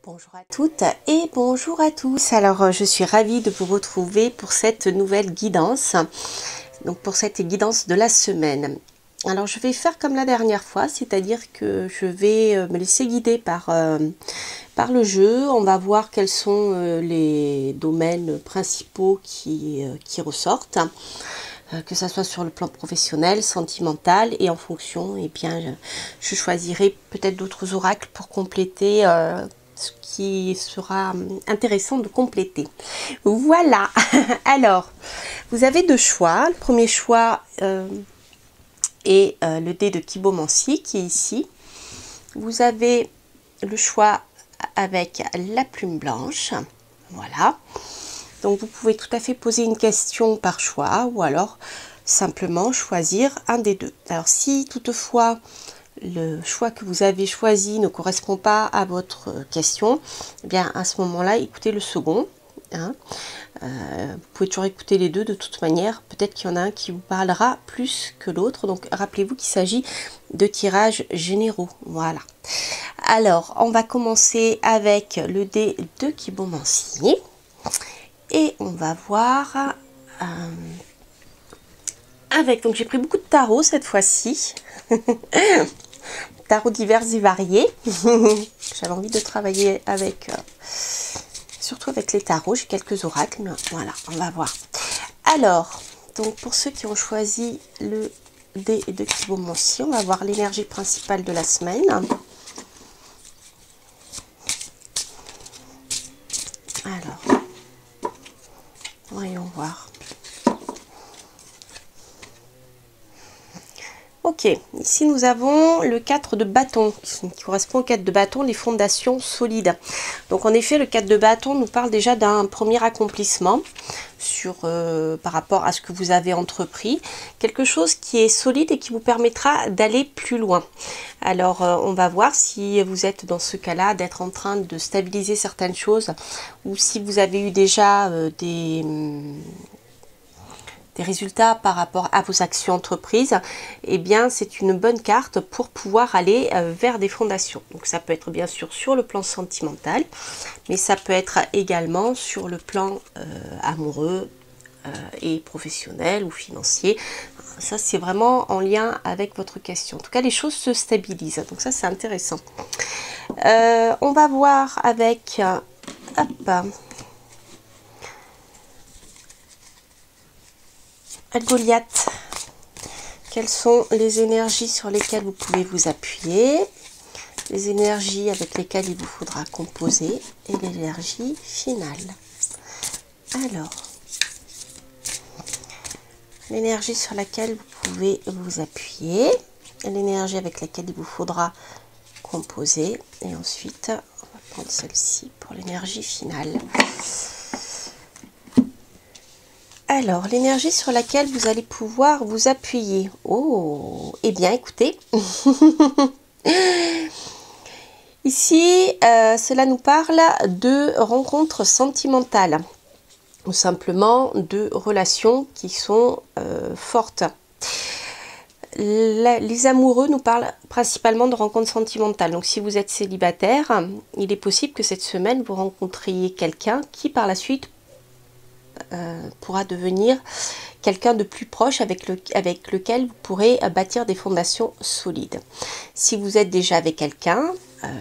Bonjour à toutes et bonjour à tous. Alors je suis ravie de vous retrouver pour cette nouvelle guidance, donc pour cette guidance de la semaine. Alors je vais faire comme la dernière fois, c'est-à-dire que je vais me laisser guider par le jeu. On va voir quels sont les domaines principaux qui ressortent. Que ça soit sur le plan professionnel, sentimental, et en fonction, eh bien, je choisirai peut-être d'autres oracles pour compléter ce qui sera intéressant de compléter. Voilà. Alors, vous avez deux choix. Le premier choix est le dé de Kibomancie qui est ici. Vous avez le choix avec la plume blanche. Voilà. Donc vous pouvez tout à fait poser une question par choix ou alors simplement choisir un des deux. Alors si toutefois le choix que vous avez choisi ne correspond pas à votre question, eh bien à ce moment-là, écoutez le second. Hein. Vous pouvez toujours écouter les deux de toute manière. Peut-être qu'il y en a un qui vous parlera plus que l'autre. Donc rappelez-vous qu'il s'agit de tirages généraux. Voilà. Alors on va commencer avec le dé de Kibomancie. Et on va voir avec, donc j'ai pris beaucoup de tarots cette fois-ci, tarots divers et variés. J'avais envie de travailler avec, surtout avec les tarots, j'ai quelques oracles, mais voilà, on va voir. Alors, donc pour ceux qui ont choisi le dé de Kibomancie, on va voir l'énergie principale de la semaine. Alors, voyons voir. Ok, ici nous avons le 4 de bâton, qui correspond au 4 de bâton, les fondations solides. Donc en effet, le 4 de bâton nous parle déjà d'un premier accomplissement sur, par rapport à ce que vous avez entrepris. Quelque chose qui est solide et qui vous permettra d'aller plus loin. Alors on va voir si vous êtes dans ce cas-là, d'être en train de stabiliser certaines choses, ou si vous avez eu déjà des résultats par rapport à vos actions entreprises, eh bien c'est une bonne carte pour pouvoir aller vers des fondations. Donc ça peut être bien sûr sur le plan sentimental, mais ça peut être également sur le plan amoureux et professionnel ou financier. Ça c'est vraiment en lien avec votre question. En tout cas les choses se stabilisent, donc ça c'est intéressant. On va voir avec hop, Goliath, quelles sont les énergies sur lesquelles vous pouvez vous appuyer, les énergies avec lesquelles il vous faudra composer et l'énergie finale. Alors, l'énergie sur laquelle vous pouvez vous appuyer, l'énergie avec laquelle il vous faudra composer, et ensuite on va prendre celle-ci pour l'énergie finale. Alors, l'énergie sur laquelle vous allez pouvoir vous appuyer. Oh, eh bien, écoutez. Ici, cela nous parle de rencontres sentimentales. Ou simplement de relations qui sont fortes. Les amoureux nous parlent principalement de rencontres sentimentales. Donc, si vous êtes célibataire, il est possible que cette semaine, vous rencontriez quelqu'un qui, par la suite, pourra devenir quelqu'un de plus proche avec lequel vous pourrez bâtir des fondations solides. Si vous êtes déjà avec quelqu'un,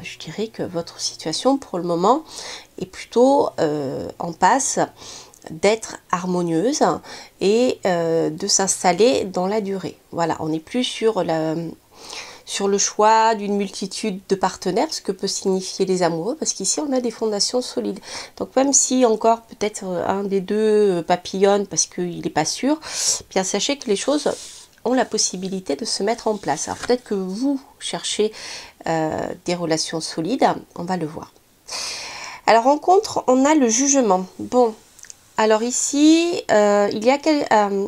je dirais que votre situation pour le moment est plutôt en passe d'être harmonieuse et de s'installer dans la durée. Voilà, on n'est plus sur le choix d'une multitude de partenaires, ce que peut signifier les amoureux, parce qu'ici on a des fondations solides. Donc même si encore peut-être un des deux papillonne parce qu'il n'est pas sûr, bien sachez que les choses ont la possibilité de se mettre en place. Alors peut-être que vous cherchez des relations solides, on va le voir. Alors rencontre, on a le jugement. Bon, alors ici, il y a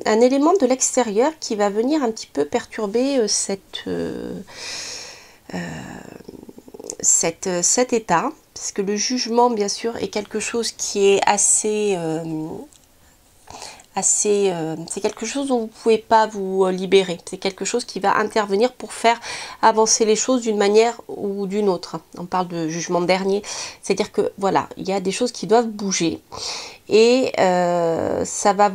un élément de l'extérieur qui va venir un petit peu perturber cet état, parce que le jugement, bien sûr, est quelque chose qui est assez c'est quelque chose dont vous ne pouvez pas vous libérer. C'est quelque chose qui va intervenir pour faire avancer les choses d'une manière ou d'une autre. On parle de jugement dernier, c'est-à-dire que voilà, il y a des choses qui doivent bouger et ça va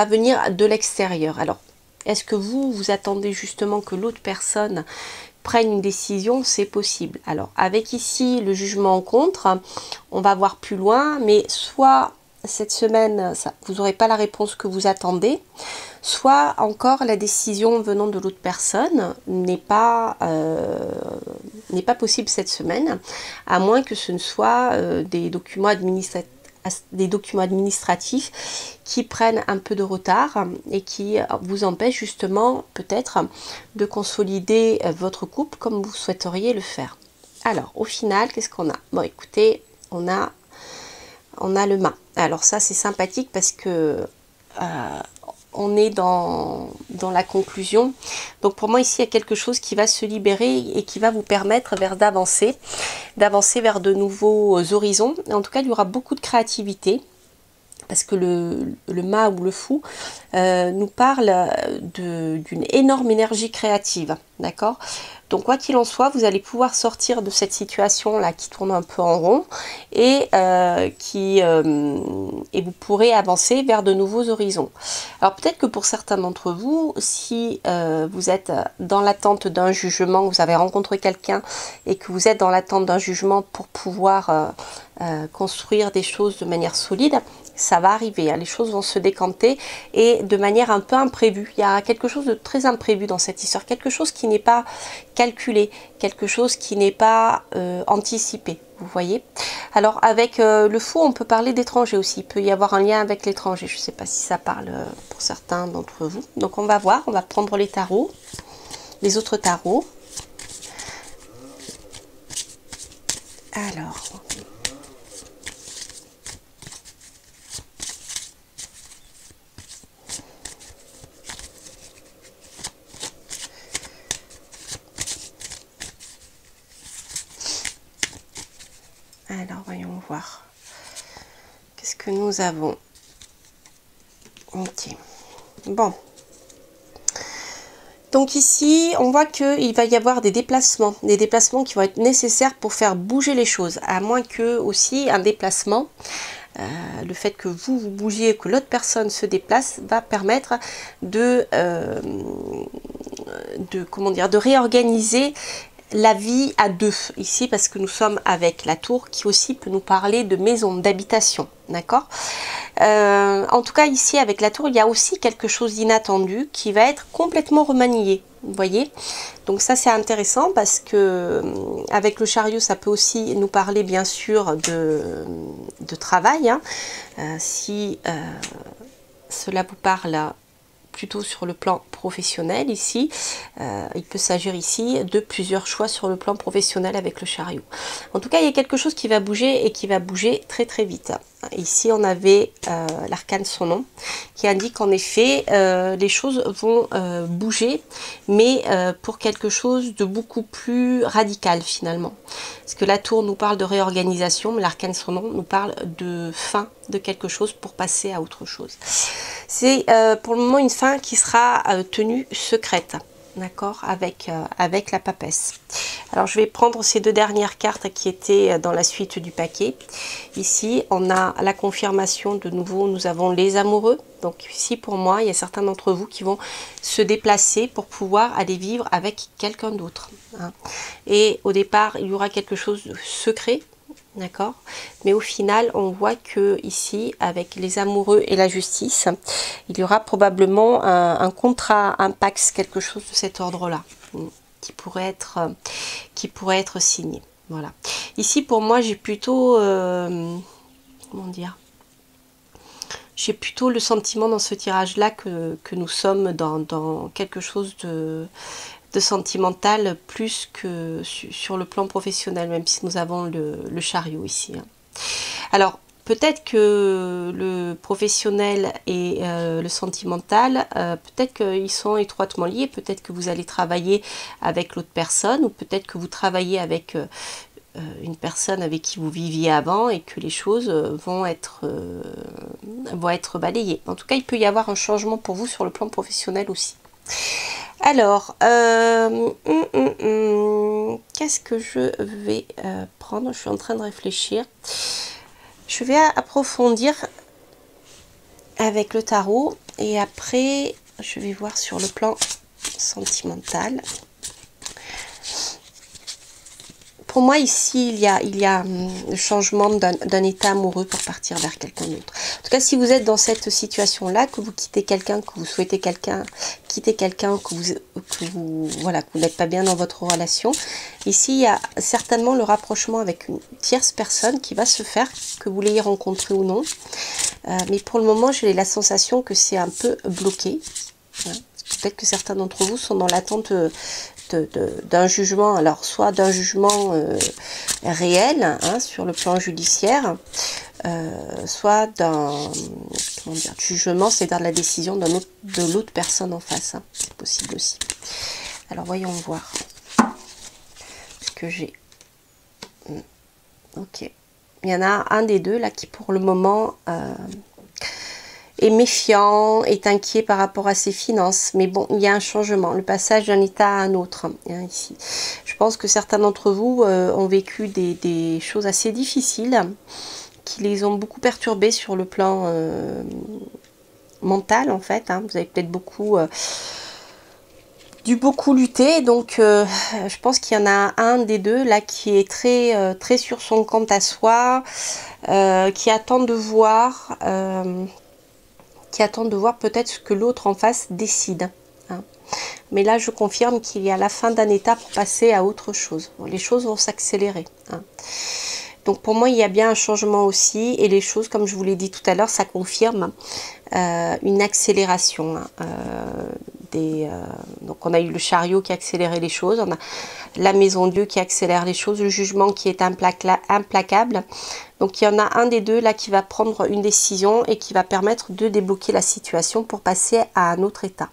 venir de l'extérieur. Alors, est-ce que vous attendez justement que l'autre personne prenne une décision? C'est possible. Alors, avec ici le jugement en contre, on va voir plus loin, mais soit cette semaine, vous n'aurez pas la réponse que vous attendez, soit encore la décision venant de l'autre personne n'est pas possible cette semaine, à moins que ce ne soit des documents administratifs qui prennent un peu de retard et qui vous empêchent justement peut-être de consolider votre couple comme vous souhaiteriez le faire. Alors au final, qu'est-ce qu'on a? Bon écoutez, on a le main. Alors ça c'est sympathique parce que on est dans la conclusion. Donc pour moi ici il y a quelque chose qui va se libérer et qui va vous permettre d'avancer vers de nouveaux horizons. En tout cas il y aura beaucoup de créativité. Parce que le mât ou le fou nous parle d'une énorme énergie créative, d'accord? Donc quoi qu'il en soit, vous allez pouvoir sortir de cette situation-là qui tourne un peu en rond et vous pourrez avancer vers de nouveaux horizons. Alors peut-être que pour certains d'entre vous, si vous êtes dans l'attente d'un jugement, vous avez rencontré quelqu'un et que vous êtes dans l'attente d'un jugement pour pouvoir construire des choses de manière solide, ça va arriver, hein, les choses vont se décanter et de manière un peu imprévue. Il y a quelque chose de très imprévu dans cette histoire, quelque chose qui n'est pas calculé, quelque chose qui n'est pas anticipé, vous voyez. Alors avec le fou, on peut parler d'étranger aussi, il peut y avoir un lien avec l'étranger, je ne sais pas si ça parle pour certains d'entre vous. Donc on va voir, on va prendre les tarots, les autres tarots. Alors... Alors, voyons voir. Qu'est-ce que nous avons? Ok. Bon. Donc ici, on voit qu'il va y avoir des déplacements qui vont être nécessaires pour faire bouger les choses. À moins que aussi un déplacement, le fait que vous bougiez, que l'autre personne se déplace, va permettre de réorganiser la vie à deux ici, parce que nous sommes avec la tour qui aussi peut nous parler de maison, d'habitation, d'accord. En tout cas ici avec la tour il y a aussi quelque chose d'inattendu qui va être complètement remanié, vous voyez. Donc ça c'est intéressant parce que avec le chariot ça peut aussi nous parler bien sûr de travail, hein. Si cela vous parle plutôt sur le plan professionnel ici, il peut s'agir ici de plusieurs choix sur le plan professionnel avec le chariot. En tout cas il y a quelque chose qui va bouger et qui va bouger très très vite. Ici on avait l'arcane son nom qui indique en effet les choses vont bouger, mais pour quelque chose de beaucoup plus radical finalement. Parce que la tour nous parle de réorganisation, mais l'arcane son nom nous parle de fin de quelque chose pour passer à autre chose. C'est pour le moment une fin qui sera tenue secrète, d'accord, avec la papesse. Alors je vais prendre ces deux dernières cartes qui étaient dans la suite du paquet. Ici on a la confirmation, de nouveau nous avons les amoureux. Donc ici pour moi il y a certains d'entre vous qui vont se déplacer pour pouvoir aller vivre avec quelqu'un d'autre, hein. Et au départ il y aura quelque chose de secret, d'accord, mais au final on voit que ici avec les amoureux et la justice il y aura probablement un contrat, un pax, quelque chose de cet ordre là qui pourrait être signé. Voilà, ici pour moi j'ai plutôt comment dire, j'ai plutôt le sentiment dans ce tirage là que nous sommes dans quelque chose de sentimental plus que sur le plan professionnel, même si nous avons le chariot ici, hein. Alors peut-être que le professionnel et le sentimental, peut-être qu'ils sont étroitement liés, peut-être que vous allez travailler avec l'autre personne, ou peut-être que vous travaillez avec une personne avec qui vous viviez avant et que les choses vont être balayées. En tout cas, il peut y avoir un changement pour vous sur le plan professionnel aussi. Alors, qu'est-ce que je vais prendre? Je suis en train de réfléchir. Je vais approfondir avec le tarot et après, je vais voir sur le plan sentimental. Pour moi, ici, il y a le changement d'un état amoureux pour partir vers quelqu'un d'autre. En tout cas, si vous êtes dans cette situation-là, que vous quittez quelqu'un, que vous souhaitez quitter quelqu'un, que vous n'êtes pas bien dans votre relation, ici, il y a certainement le rapprochement avec une tierce personne qui va se faire, que vous l'ayez rencontré ou non. Mais pour le moment, j'ai la sensation que c'est un peu bloqué. Hein. Peut-être que certains d'entre vous sont dans l'attente d'un jugement, alors soit d'un jugement réel hein, sur le plan judiciaire, soit d'un jugement, c'est-à-dire de la décision de l'autre personne en face. Hein. C'est possible aussi. Alors voyons voir ce que j'ai. Ok. Il y en a un des deux là qui pour le moment est méfiant, est inquiet par rapport à ses finances. Mais bon, il y a un changement, le passage d'un état à un autre. Hein, ici. Je pense que certains d'entre vous ont vécu des choses assez difficiles qui les ont beaucoup perturbés sur le plan mental en fait. Hein. Vous avez peut-être dû beaucoup lutter. Donc je pense qu'il y en a un des deux là qui est très sur son compte à soi, qui attend de voir... peut-être ce que l'autre en face décide. Hein. Mais là, je confirme qu'il y a la fin d'un état pour passer à autre chose. Bon, les choses vont s'accélérer. Hein. Donc pour moi, il y a bien un changement aussi. Et les choses, comme je vous l'ai dit tout à l'heure, ça confirme une accélération. Hein. Donc on a eu le chariot qui a accéléré les choses. On a la maison de Dieu qui accélère les choses. Le jugement qui est implacable. Donc il y en a un des deux là qui va prendre une décision et qui va permettre de débloquer la situation pour passer à un autre état.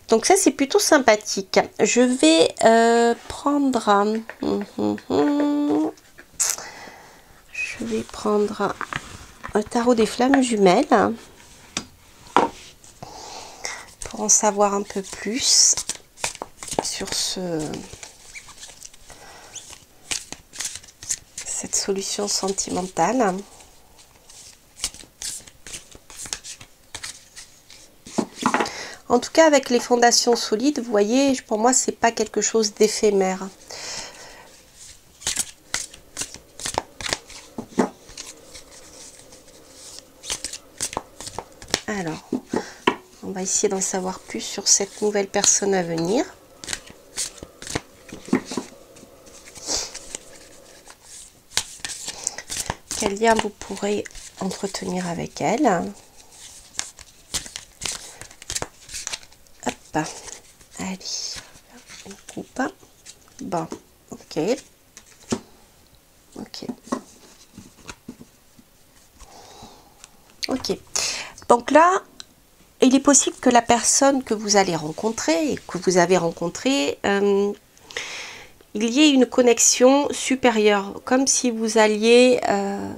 Donc ça c'est plutôt sympathique. Je vais prendre... Je vais prendre un tarot des flammes jumelles pour en savoir un peu plus sur cette solution sentimentale. En tout cas, avec les fondations solides, vous voyez, pour moi, c'est pas quelque chose d'éphémère. Alors, on va essayer d'en savoir plus sur cette nouvelle personne à venir. Quel lien vous pourrez entretenir avec elle? Hop, allez, on coupe. Bon, ok. Ok. Ok. Donc là, il est possible que la personne que vous allez rencontrer et que vous avez rencontrée, il y ait une connexion supérieure, comme si vous alliez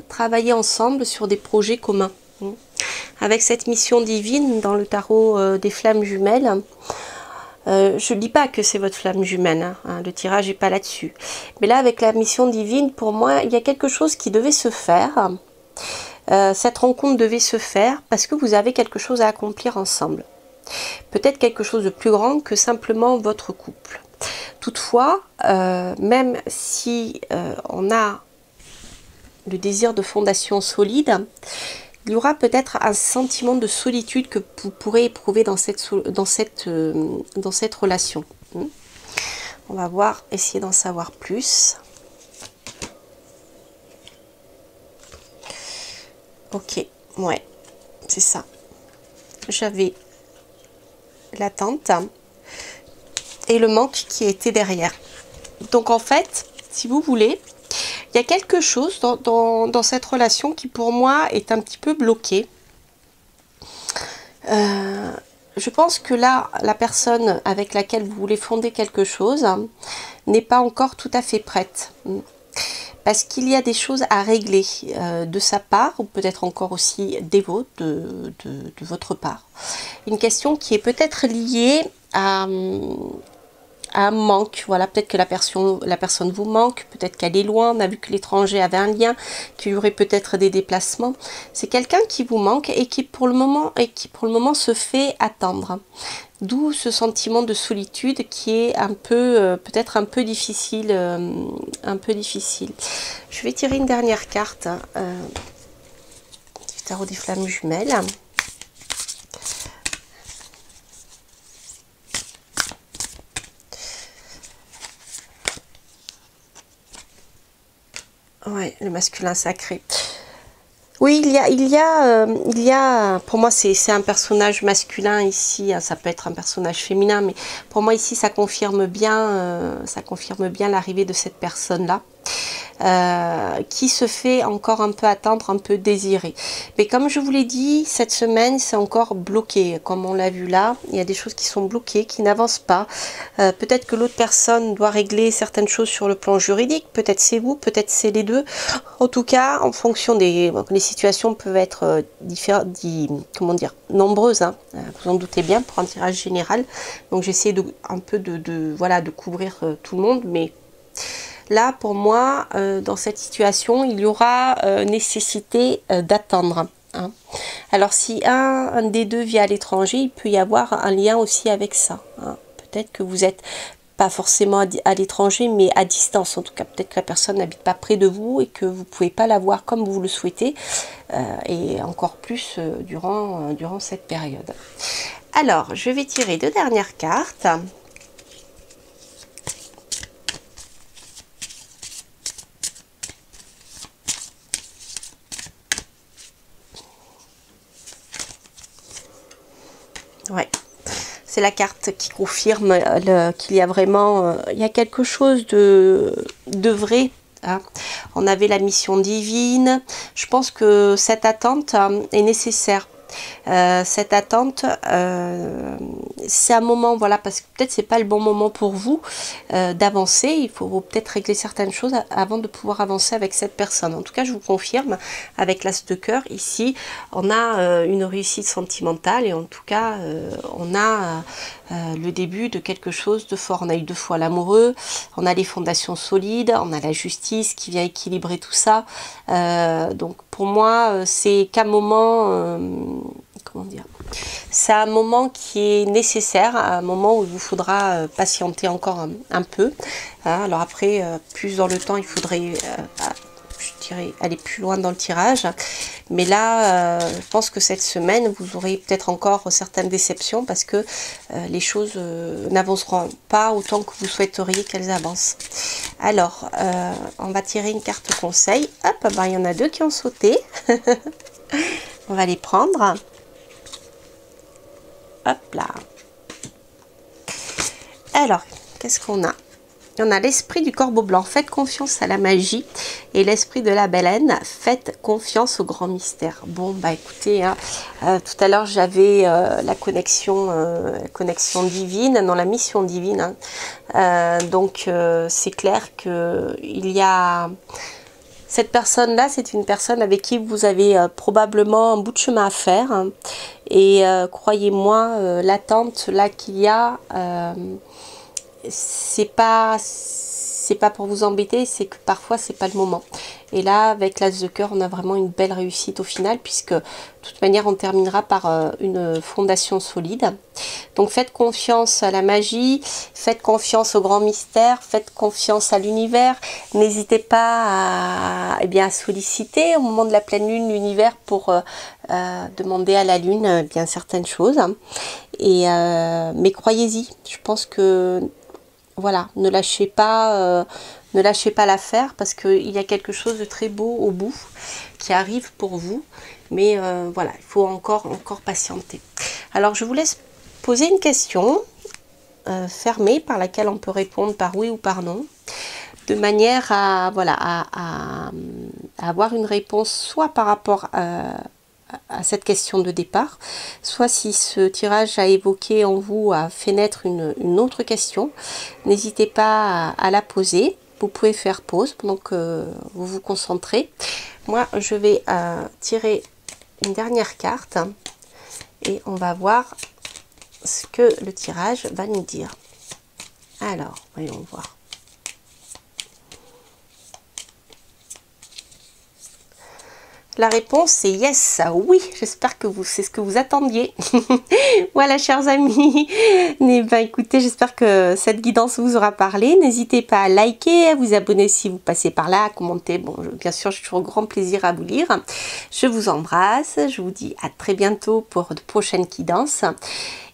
travailler ensemble sur des projets communs. Avec cette mission divine dans le tarot des flammes jumelles, je ne dis pas que c'est votre flamme jumelle, hein, le tirage n'est pas là-dessus. Mais là, avec la mission divine, pour moi, il y a quelque chose qui devait se faire. Cette rencontre devait se faire parce que vous avez quelque chose à accomplir ensemble. Peut-être quelque chose de plus grand que simplement votre couple. Toutefois, même si on a le désir de fondation solide, il y aura peut-être un sentiment de solitude que vous pourrez éprouver dans cette relation. On va voir, essayer d'en savoir plus. Ok, ouais, c'est ça. J'avais l'attente et le manque qui était derrière. Donc en fait, si vous voulez, il y a quelque chose dans cette relation qui pour moi est un petit peu bloqué. je pense que là, la personne avec laquelle vous voulez fonder quelque chose n'est pas encore tout à fait prête. Parce qu'il y a des choses à régler de sa part, ou peut-être encore aussi des vôtres, de votre part. Une question qui est peut-être liée à un manque. Voilà, peut-être que la personne vous manque, peut-être qu'elle est loin, on a vu que l'étranger avait un lien, qu'il y aurait peut-être des déplacements. C'est quelqu'un qui vous manque et qui pour le moment se fait attendre. D'où ce sentiment de solitude qui est un peu, peut-être un peu difficile, Je vais tirer une dernière carte du tarot des flammes jumelles. Ouais, le masculin sacré. Oui, il y a, pour moi c'est un personnage masculin ici, hein, ça peut être un personnage féminin, mais pour moi ici ça confirme bien l'arrivée de cette personne-là. Qui se fait encore un peu attendre, un peu désiré. Mais comme je vous l'ai dit, cette semaine, c'est encore bloqué. Comme on l'a vu là, il y a des choses qui sont bloquées, qui n'avancent pas. Peut-être que l'autre personne doit régler certaines choses sur le plan juridique. Peut-être c'est vous, peut-être c'est les deux. En tout cas, en fonction des... Les situations peuvent être comment dire, nombreuses. Hein. Vous en doutez bien pour un tirage général. Donc j'essaie un peu voilà, de couvrir tout le monde, mais... Là, pour moi, dans cette situation, il y aura nécessité d'attendre. Hein. Alors, si un des deux vit à l'étranger, il peut y avoir un lien aussi avec ça. Hein. Peut-être que vous n'êtes pas forcément à l'étranger, mais à distance. En tout cas, peut-être que la personne n'habite pas près de vous et que vous ne pouvez pas la voir comme vous le souhaitez. Et encore plus durant cette période. Alors, je vais tirer 2 dernières cartes. Ouais, c'est la carte qui confirme qu'il y a vraiment il y a quelque chose de vrai. Hein. On avait la mission divine. Je pense que cette attente est nécessaire. Cette attente, c'est un moment, voilà, parce que peut-être c'est pas le bon moment pour vous d'avancer. Il faut peut-être régler certaines choses avant de pouvoir avancer avec cette personne. En tout cas, je vous confirme, avec l'As de cœur, ici, on a une réussite sentimentale et en tout cas, on a le début de quelque chose de fort. On a eu 2 fois l'amoureux, on a les fondations solides, on a la justice qui vient équilibrer tout ça. Donc pour moi, c'est qu'un moment, comment dire, c'est un moment qui est nécessaire, un moment où il vous faudra patienter encore un peu. Alors après, plus dans le temps, il faudrait, je dirais, aller plus loin dans le tirage. Mais là, je pense que cette semaine, vous aurez peut-être encore certaines déceptions parce que les choses n'avanceront pas autant que vous souhaiteriez qu'elles avancent. Alors, on va tirer une carte conseil. Hop, bah, il y en a 2 qui ont sauté. On va les prendre. Hop là. Alors, qu'est-ce qu'on a? On a l'esprit du corbeau blanc, faites confiance à la magie, et l'esprit de la baleine, faites confiance au grand mystère. Bon, bah écoutez, hein, tout à l'heure j'avais la connexion divine, non, la mission divine. Hein. Donc c'est clair que il y a... Cette personne-là, c'est une personne avec qui vous avez probablement un bout de chemin à faire. Hein. Et croyez-moi, l'attente là qu'il y a... c'est pas pour vous embêter, c'est que parfois c'est pas le moment. Et là, avec l'As de cœur, on a vraiment une belle réussite au final, puisque de toute manière on terminera par une fondation solide. Donc faites confiance à la magie, faites confiance au grand mystère, faites confiance à l'univers. N'hésitez pas à solliciter au moment de la pleine lune l'univers pour demander à la lune bien certaines choses. Et mais croyez-y, je pense que voilà, ne lâchez pas l'affaire parce qu'il y a quelque chose de très beau au bout qui arrive pour vous. Mais voilà, il faut encore patienter. Alors je vous laisse poser une question fermée par laquelle on peut répondre par oui ou par non, de manière à voilà à avoir une réponse soit par rapport à cette question de départ, soit si ce tirage a évoqué en vous, a fait naître une autre question, n'hésitez pas à la poser. Vous pouvez faire pause pendant que vous vous concentrez. Moi, je vais tirer une dernière carte et on va voir ce que le tirage va nous dire. Alors, voyons voir. La réponse c'est yes, oui, j'espère que c'est ce que vous attendiez. Voilà, chers amis, écoutez, j'espère que cette guidance vous aura parlé. N'hésitez pas à liker, à vous abonner si vous passez par là, à commenter. Bon, bien sûr, j'ai toujours grand plaisir à vous lire. Je vous embrasse, je vous dis à très bientôt pour de prochaines guidances.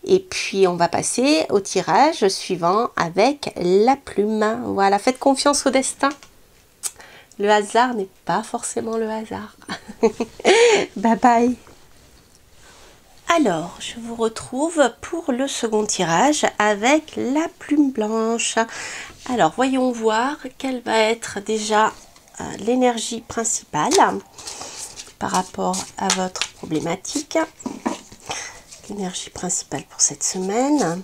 Et puis, on va passer au tirage suivant avec la plume. Voilà, faites confiance au destin. Le hasard n'est pas forcément le hasard. Bye bye. Alors, je vous retrouve pour le second tirage avec la plume blanche. Alors, voyons voir quelle va être déjà l'énergie principale par rapport à votre problématique. L'énergie principale pour cette semaine.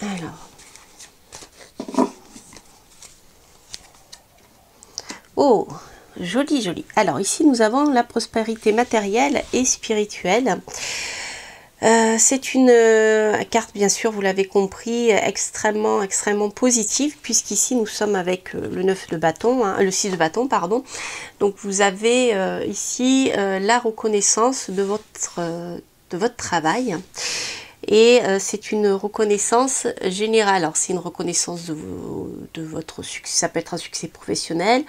Alors. Oh, joli, joli. Alors ici, nous avons la prospérité matérielle et spirituelle. C'est une carte, bien sûr, vous l'avez compris, extrêmement positive, puisqu'ici, nous sommes avec le 9 de bâton, hein, le 6 de bâton, pardon. Donc, vous avez ici la reconnaissance de votre travail. Et c'est une reconnaissance générale. Alors c'est une reconnaissance de votre succès, ça peut être un succès professionnel,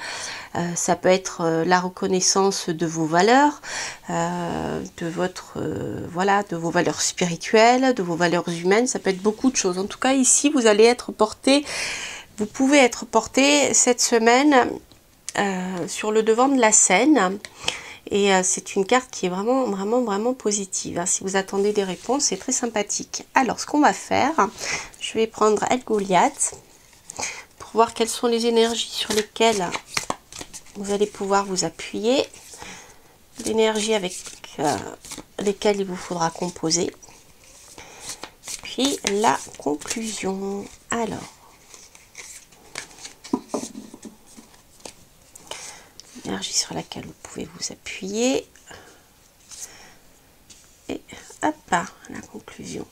ça peut être la reconnaissance de vos valeurs, voilà, de vos valeurs spirituelles, de vos valeurs humaines, ça peut être beaucoup de choses. En tout cas ici vous allez être porté, vous pouvez être porté cette semaine sur le devant de la scène. Et c'est une carte qui est vraiment positive. Hein. Si vous attendez des réponses, c'est très sympathique. Alors, ce qu'on va faire, je vais prendre El Goliath pour voir quelles sont les énergies sur lesquelles vous allez pouvoir vous appuyer. L'énergie avec lesquelles il vous faudra composer. Puis la conclusion. Alors. L'énergie sur laquelle vous pouvez vous appuyer et hop, la conclusion.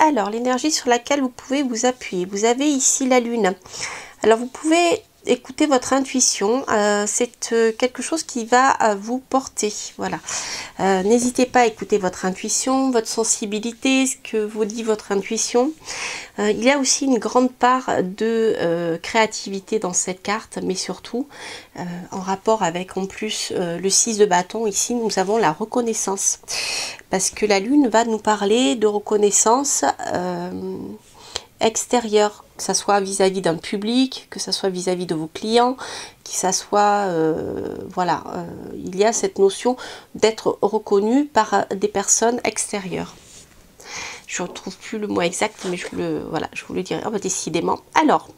Alors, l'énergie sur laquelle vous pouvez vous appuyer. Vous avez ici la lune. Alors, vous pouvez écouter votre intuition. C'est quelque chose qui va vous porter. Voilà. N'hésitez pas à écouter votre intuition, votre sensibilité, ce que vous dit votre intuition. Il y a aussi une grande part de créativité dans cette carte, mais surtout en rapport avec en plus le 6 de bâton. Ici, nous avons la reconnaissance. Parce que la lune va nous parler de reconnaissance extérieure, que ce soit vis-à-vis d'un public, que ce soit vis-à-vis de vos clients, que ça soit, voilà, il y a cette notion d'être reconnu par des personnes extérieures. Je ne retrouve plus le mot exact, mais je vous le dirai décidément. Alors,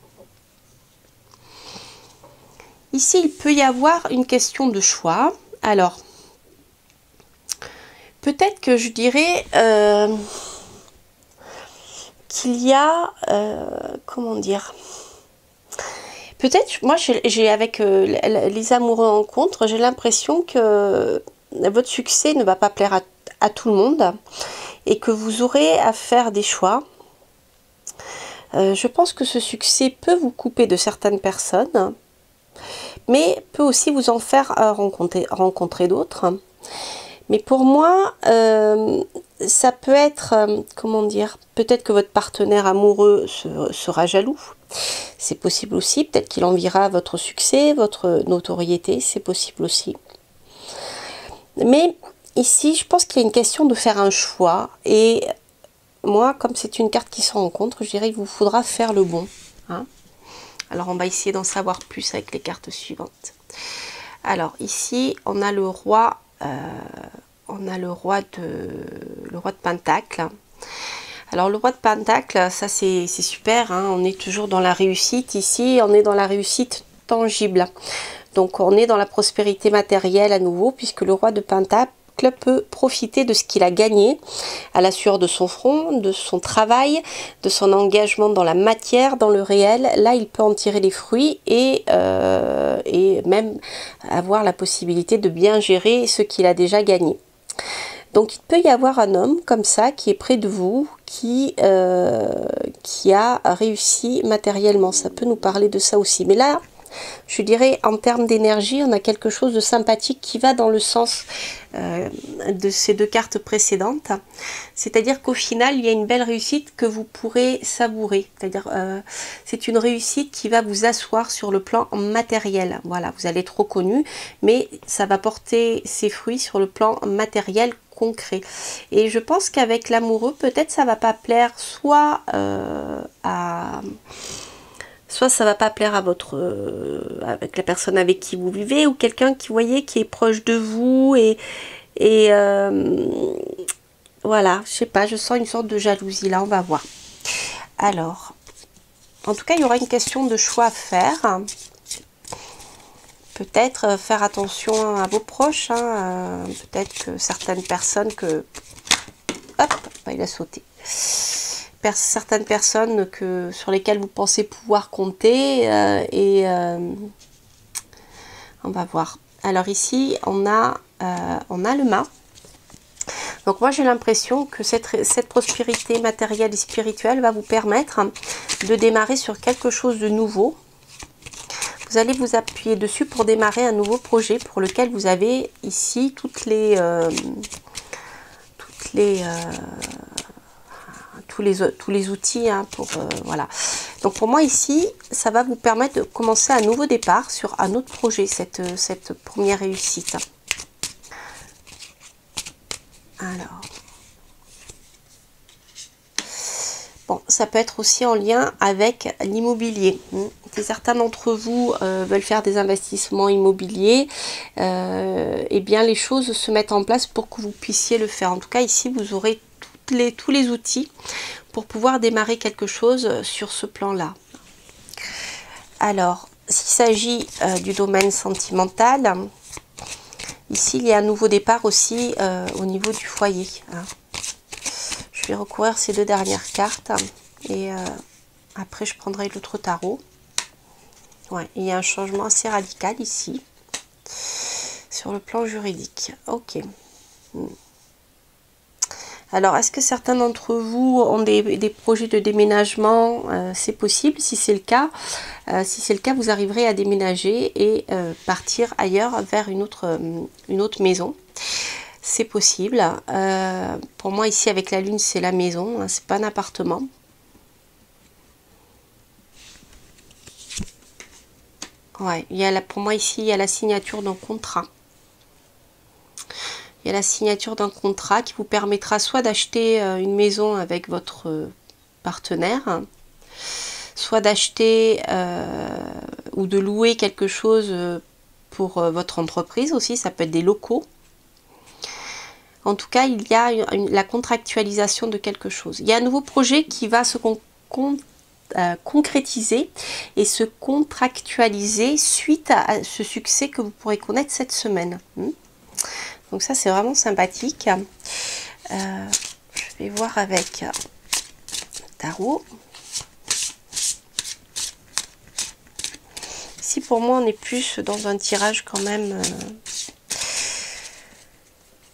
ici, il peut y avoir une question de choix. Alors, peut-être que je dirais qu'il y a, comment dire, peut-être, moi, j'ai avec les amoureux en rencontre, j'ai l'impression que votre succès ne va pas plaire à tout le monde et que vous aurez à faire des choix. Je pense que ce succès peut vous couper de certaines personnes, mais peut aussi vous en faire rencontrer d'autres. Mais pour moi, ça peut être, comment dire, peut-être que votre partenaire amoureux sera jaloux. C'est possible aussi, peut-être qu'il enviera votre succès, votre notoriété, c'est possible aussi. Mais ici, je pense qu'il y a une question de faire un choix. Et moi, comme c'est une carte qui se rencontre, je dirais qu'il vous faudra faire le bon. Hein. Alors, on va essayer d'en savoir plus avec les cartes suivantes. Alors, ici, on a le roi... de Pentacle. Alors le roi de Pentacle, ça c'est super, hein. On est toujours dans la réussite ici, on est dans la réussite tangible. Donc on est dans la prospérité matérielle à nouveau, puisque le roi de Pentacle peut profiter de ce qu'il a gagné à la sueur de son front, de son travail, de son engagement dans la matière, dans le réel. Là, il peut en tirer les fruits et même avoir la possibilité de bien gérer ce qu'il a déjà gagné. Donc il peut y avoir un homme comme ça qui est près de vous, qui a réussi matériellement. Ça peut nous parler de ça aussi. Mais là, je dirais en termes d'énergie, on a quelque chose de sympathique qui va dans le sens de ces deux cartes précédentes. C'est-à-dire qu'au final, il y a une belle réussite que vous pourrez savourer. C'est-à-dire, c'est une réussite qui va vous asseoir sur le plan matériel. Voilà, vous allez être reconnu, mais ça va porter ses fruits sur le plan matériel concret. Et je pense qu'avec l'amoureux, peut-être ça va pas plaire soit soit ça va pas plaire à votre avec la personne avec qui vous vivez, ou quelqu'un qui, voyez, qui est proche de vous et voilà, je sais pas, je sens une sorte de jalousie là, on va voir. Alors, en tout cas, il y aura une question de choix à faire. Peut-être faire attention à vos proches, hein. Peut-être que certaines personnes que... Hop, il a sauté. Certaines personnes sur lesquelles vous pensez pouvoir compter on va voir. Alors ici on a le mât. Donc moi j'ai l'impression que cette prospérité matérielle et spirituelle va vous permettre de démarrer sur quelque chose de nouveau. Vous allez vous appuyer dessus pour démarrer un nouveau projet pour lequel vous avez ici tous les outils, hein, voilà. Donc pour moi ici, ça va vous permettre de commencer un nouveau départ sur un autre projet, cette première réussite. Alors, bon, ça peut être aussi en lien avec l'immobilier. Certains d'entre vous veulent faire des investissements immobiliers, et bien les choses se mettent en place pour que vous puissiez le faire. En tout cas ici, vous aurez tous les outils pour pouvoir démarrer quelque chose sur ce plan-là. Alors, s'il s'agit du domaine sentimental, ici, il y a un nouveau départ aussi au niveau du foyer. Hein. Je vais recouvrir ces deux dernières cartes et après, je prendrai l'autre tarot. Ouais, il y a un changement assez radical ici sur le plan juridique. Ok. Alors, est-ce que certains d'entre vous ont des projets de déménagement? C'est possible. Si c'est le cas, vous arriverez à déménager et partir ailleurs vers une autre maison. C'est possible. Pour moi, ici, avec la lune, c'est la maison. Hein, c'est pas un appartement. Ouais, pour moi, ici, il y a la signature d'un contrat. Il y a la signature d'un contrat qui vous permettra soit d'acheter une maison avec votre partenaire, soit d'acheter ou de louer quelque chose pour votre entreprise aussi. Ça peut être des locaux. En tout cas, il y a la contractualisation de quelque chose. Il y a un nouveau projet qui va se concrétiser et se contractualiser suite à ce succès que vous pourrez connaître cette semaine. Donc ça, c'est vraiment sympathique. Je vais voir avec tarot. Ici, pour moi, on est plus dans un tirage quand même...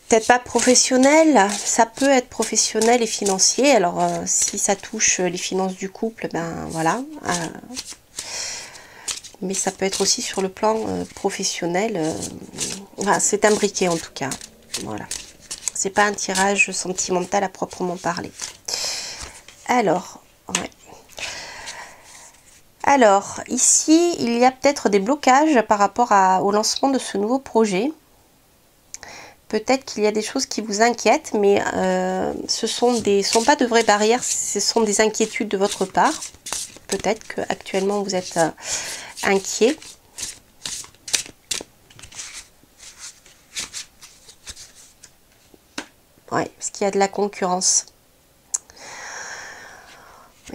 peut-être pas professionnel, ça peut être professionnel et financier. Alors, si ça touche les finances du couple, ben voilà. Mais ça peut être aussi sur le plan professionnel. Enfin, c'est imbriqué en tout cas. Voilà. C'est pas un tirage sentimental à proprement parler. Alors, ouais. Alors, ici, il y a peut-être des blocages par rapport au lancement de ce nouveau projet. Peut-être qu'il y a des choses qui vous inquiètent, mais ce sont pas de vraies barrières, ce sont des inquiétudes de votre part. Peut-être qu'actuellement vous êtes inquiet. Ouais, parce qu'il y a de la concurrence.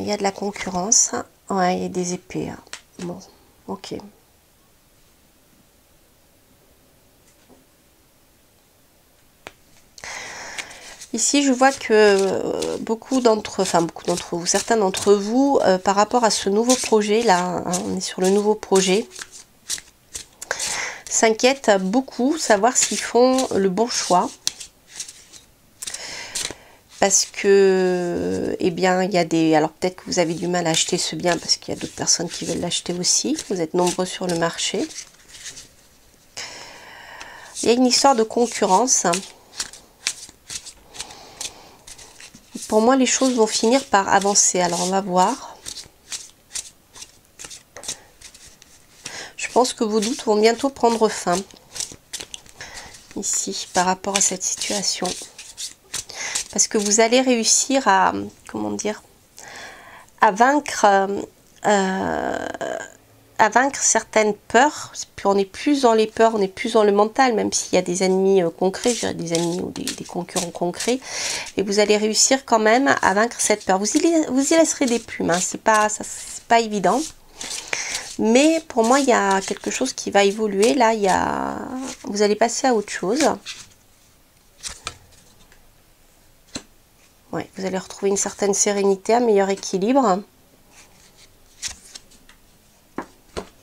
Il y a de la concurrence. Ouais, il y a des épées. Hein. Bon, ok. Ici, je vois que beaucoup d'entre vous, certains d'entre vous, par rapport à ce nouveau projet, là, hein, on est sur le nouveau projet, s'inquiètent beaucoup, savoir s'ils font le bon choix. Parce que, eh bien, il y a des... Alors, peut-être que vous avez du mal à acheter ce bien, parce qu'il y a d'autres personnes qui veulent l'acheter aussi. Vous êtes nombreux sur le marché. Il y a une histoire de concurrence. Pour moi, les choses vont finir par avancer. Alors, on va voir. Je pense que vos doutes vont bientôt prendre fin. Ici, par rapport à cette situation. Parce que vous allez réussir à, comment dire, à vaincre certaines peurs. Puis on est plus dans les peurs, on est plus dans le mental, même s'il y a des ennemis concrets, je dirais des ennemis ou des concurrents concrets. Et vous allez réussir quand même à vaincre cette peur. Vous y laisserez des plumes, hein. C'est pas évident. Mais pour moi, il y a quelque chose qui va évoluer. Là, vous allez passer à autre chose. Ouais, vous allez retrouver une certaine sérénité, un meilleur équilibre.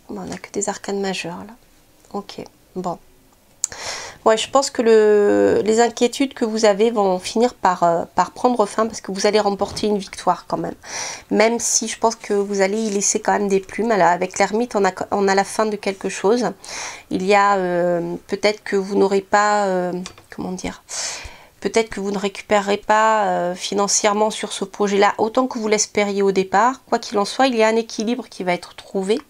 Bon, on n'a que des arcanes majeures là. Ok, bon. Ouais, je pense que les inquiétudes que vous avez vont finir par prendre fin parce que vous allez remporter une victoire quand même. Même si je pense que vous allez y laisser quand même des plumes. Alors, avec l'ermite, on a la fin de quelque chose. Il y a peut-être que vous n'aurez pas... comment dire ? Peut-être que vous ne récupérerez pas financièrement sur ce projet-là autant que vous l'espériez au départ. Quoi qu'il en soit, il y a un équilibre qui va être trouvé.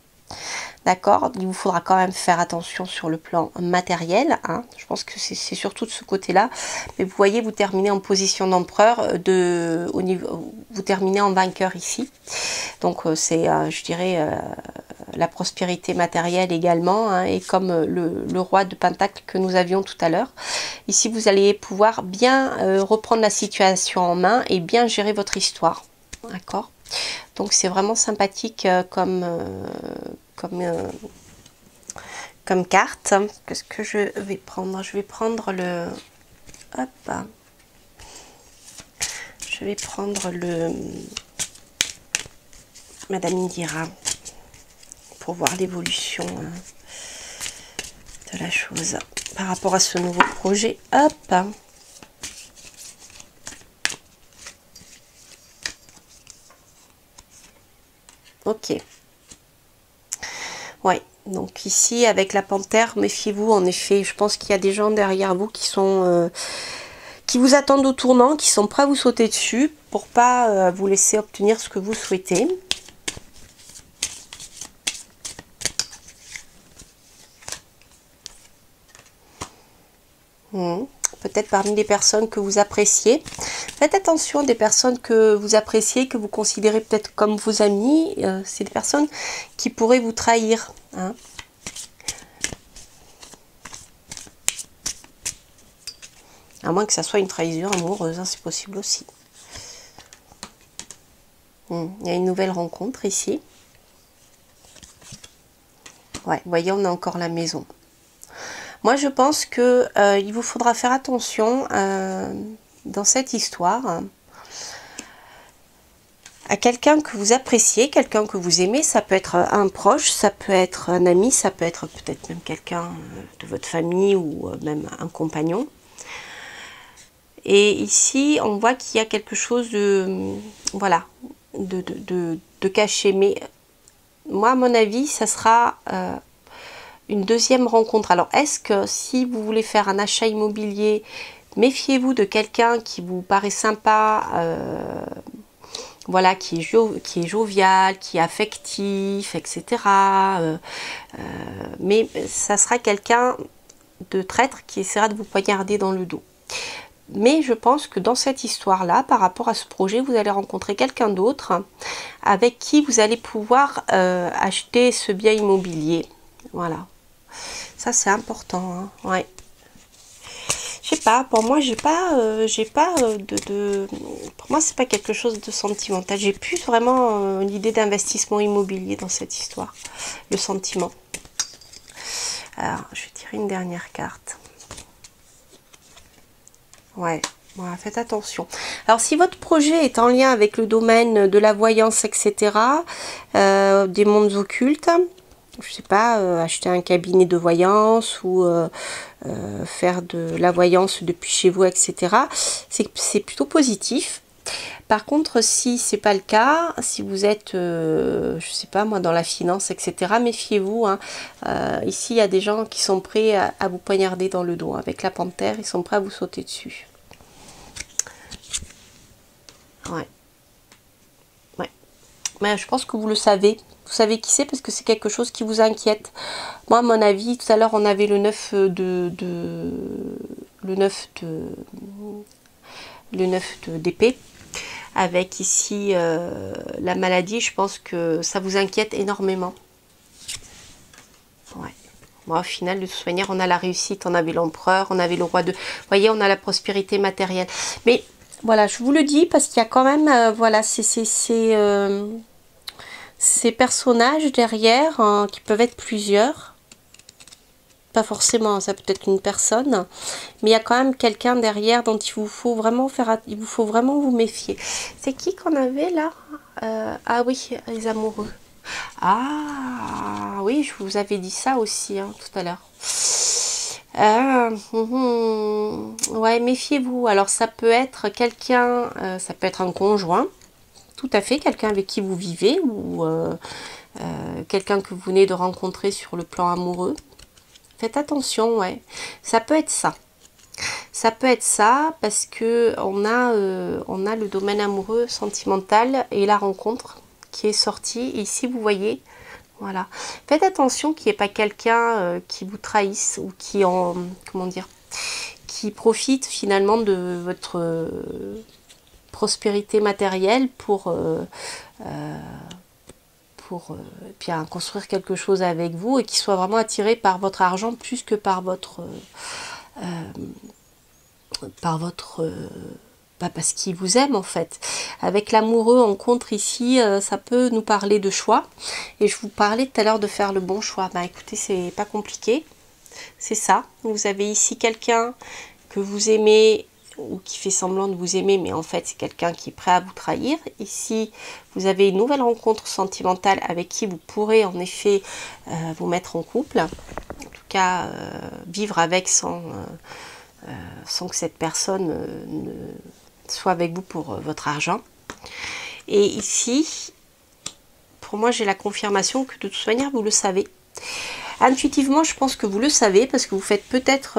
D'accord? Il vous faudra quand même faire attention sur le plan matériel. Hein. Je pense que c'est surtout de ce côté-là. Mais vous voyez, vous terminez en position d'empereur, vous terminez en vainqueur ici. Donc c'est, je dirais, la prospérité matérielle également. Hein, et comme le roi de Pentacle que nous avions tout à l'heure. Ici, vous allez pouvoir bien reprendre la situation en main et bien gérer votre histoire. D'accord? Donc c'est vraiment sympathique comme carte. Qu'est-ce que je vais prendre? Je vais prendre le... Hop. Je vais prendre le... Madame Indira pour voir l'évolution de la chose par rapport à ce nouveau projet. Hop. Ok. Ouais, donc ici avec la panthère, méfiez-vous en effet. Je pense qu'il y a des gens derrière vous qui sont qui vous attendent au tournant, qui sont prêts à vous sauter dessus pour pas vous laisser obtenir ce que vous souhaitez. Peut-être parmi les personnes que vous appréciez. Faites attention des personnes que vous appréciez, que vous considérez peut-être comme vos amis. C'est des personnes qui pourraient vous trahir. Hein. À moins que ça soit une trahison amoureuse, hein, c'est possible aussi. Il y a une nouvelle rencontre ici. Ouais, vous voyez, on a encore la maison. Moi, je pense que il vous faudra faire attention dans cette histoire à quelqu'un que vous appréciez, quelqu'un que vous aimez. Ça peut être un proche, ça peut être un ami, ça peut être peut-être même quelqu'un de votre famille ou même un compagnon. Et ici, on voit qu'il y a quelque chose de, voilà, de caché. Mais moi, à mon avis, ça sera... une deuxième rencontre. Alors, est-ce que si vous voulez faire un achat immobilier, méfiez-vous de quelqu'un qui vous paraît sympa, voilà, qui est jovial, qui est affectif, etc. Mais ça sera quelqu'un de traître qui essaiera de vous poignarder dans le dos. Mais je pense que dans cette histoire-là, par rapport à ce projet, vous allez rencontrer quelqu'un d'autre avec qui vous allez pouvoir acheter ce bien immobilier. Voilà. Ça, c'est important. Hein. Ouais. Je sais pas, pour moi j'ai pas, pour moi c'est pas quelque chose de sentimental. J'ai plus vraiment l'idée d'investissement immobilier dans cette histoire, le sentiment. Alors je vais tirer une dernière carte. Ouais. Voilà, faites attention. Alors, si votre projet est en lien avec le domaine de la voyance, etc., des mondes occultes, je sais pas, acheter un cabinet de voyance ou faire de la voyance depuis chez vous, etc., c'est plutôt positif. Par contre, si c'est pas le cas, si vous êtes, je sais pas moi, dans la finance, etc., méfiez-vous. Hein. Ici, il y a des gens qui sont prêts à vous poignarder dans le dos. Avec la panthère, ils sont prêts à vous sauter dessus. Ouais. Ouais. Mais je pense que vous le savez. Vous savez qui c'est parce que c'est quelque chose qui vous inquiète. Moi, à mon avis, tout à l'heure, on avait le 9 d'épée. Avec ici la maladie, je pense que ça vous inquiète énormément. Ouais. Moi, au final, de toute manière, on a la réussite, on avait l'empereur, on avait le roi de... Vous voyez, on a la prospérité matérielle. Mais... Voilà, je vous le dis parce qu'il y a quand même, voilà, ces personnages derrière qui peuvent être plusieurs. Pas forcément, ça peut être une personne, mais il y a quand même quelqu'un derrière dont il vous faut vraiment vous méfier. C'est qui qu'on avait là? Ah oui, les amoureux. Ah oui, je vous avais dit ça aussi hein, tout à l'heure. Ouais, méfiez-vous. Alors ça peut être quelqu'un, ça peut être un conjoint, tout à fait, quelqu'un avec qui vous vivez ou quelqu'un que vous venez de rencontrer sur le plan amoureux. Faites attention, ouais. Ça peut être ça. Ça peut être ça parce que on a le domaine amoureux, sentimental et la rencontre qui est sortie. Et ici, vous voyez. Voilà. Faites attention qu'il n'y ait pas quelqu'un qui vous trahisse ou qui comment dire, qui profite finalement de votre prospérité matérielle pour bien construire quelque chose avec vous et qui soit vraiment attiré par votre argent plus que par votre parce qu'il vous aime en fait. Avec l'amoureux en contre ici, ça peut nous parler de choix. Et je vous parlais tout à l'heure de faire le bon choix. Bah écoutez, c'est pas compliqué. C'est ça. Vous avez ici quelqu'un que vous aimez ou qui fait semblant de vous aimer, mais en fait c'est quelqu'un qui est prêt à vous trahir. Ici, vous avez une nouvelle rencontre sentimentale avec qui vous pourrez en effet vous mettre en couple. En tout cas, vivre avec sans que cette personne ne soit avec vous pour votre argent. Et ici, pour moi, j'ai la confirmation que de toute manière, vous le savez. Intuitivement, je pense que vous le savez parce que vous faites peut-être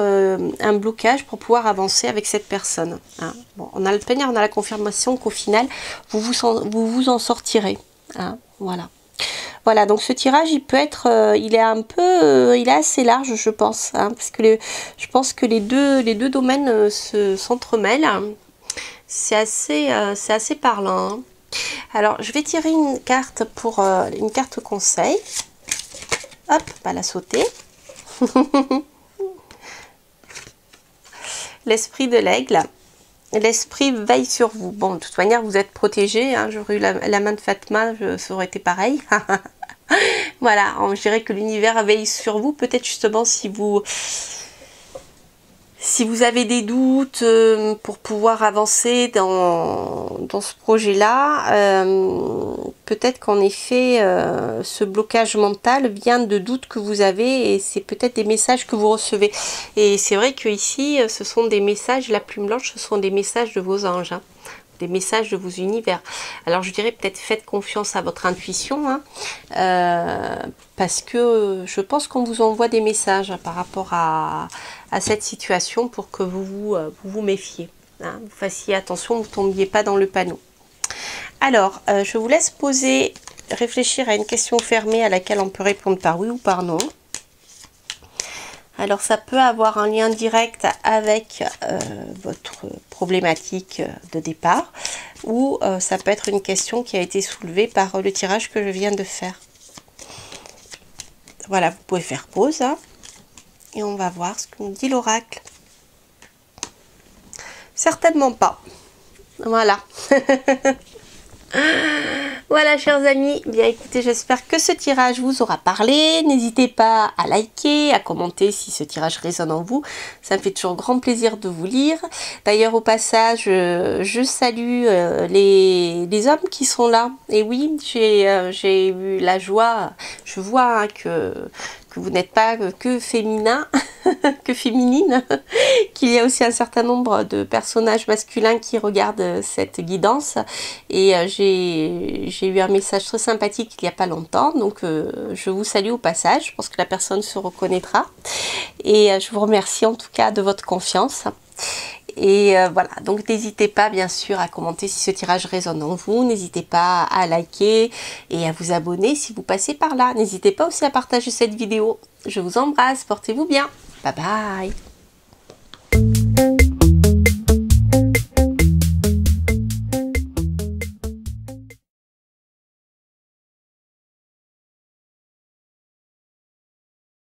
un blocage pour pouvoir avancer avec cette personne. Hein. Bon, on a la confirmation qu'au final, vous vous en sortirez. Hein. Voilà. Voilà, donc ce tirage, il peut être, il est assez large, je pense, hein, parce que je pense que les deux domaines s'entremêlent. C'est assez parlant. Hein. Alors, je vais tirer une carte pour une carte conseil. Hop, pas la sauter. L'esprit de l'aigle. L'esprit veille sur vous. Bon, de toute manière, vous êtes protégé. Hein. J'aurais eu la main de Fatma, ça aurait été pareil. Voilà, je dirais que l'univers veille sur vous. Peut-être justement si vous avez des doutes pour pouvoir avancer dans ce projet-là, peut-être qu'en effet, ce blocage mental vient de doutes que vous avez et c'est peut-être des messages que vous recevez. Et c'est vrai que ici, ce sont des messages, la plume blanche, ce sont des messages de vos anges. Hein. Des messages de vos univers. Alors je dirais peut-être faites confiance à votre intuition, hein, parce que je pense qu'on vous envoie des messages hein, par rapport à cette situation pour que vous méfiez. Hein, vous fassiez attention, vous ne tombiez pas dans le panneau. Alors, je vous laisse réfléchir à une question fermée à laquelle on peut répondre par oui ou par non. Alors ça peut avoir un lien direct avec votre problématique de départ ou ça peut être une question qui a été soulevée par le tirage que je viens de faire. Voilà, vous pouvez faire pause hein, et on va voir ce que nous dit l'oracle. Certainement pas. Voilà. Voilà, chers amis, bien écoutez, j'espère que ce tirage vous aura parlé. N'hésitez pas à liker, à commenter si ce tirage résonne en vous. Ça me fait toujours grand plaisir de vous lire. D'ailleurs, au passage, je salue les hommes qui sont là. Et oui, j'ai eu la joie, je vois hein, que vous n'êtes pas que féminin, que féminine, qu'il y a aussi un certain nombre de personnages masculins qui regardent cette guidance. Et j'ai eu un message très sympathique il n'y a pas longtemps, donc je vous salue au passage, je pense que la personne se reconnaîtra. Et je vous remercie en tout cas de votre confiance. Et voilà, donc n'hésitez pas bien sûr à commenter si ce tirage résonne en vous, n'hésitez pas à liker et à vous abonner si vous passez par là. N'hésitez pas aussi à partager cette vidéo. Je vous embrasse, portez-vous bien, bye bye.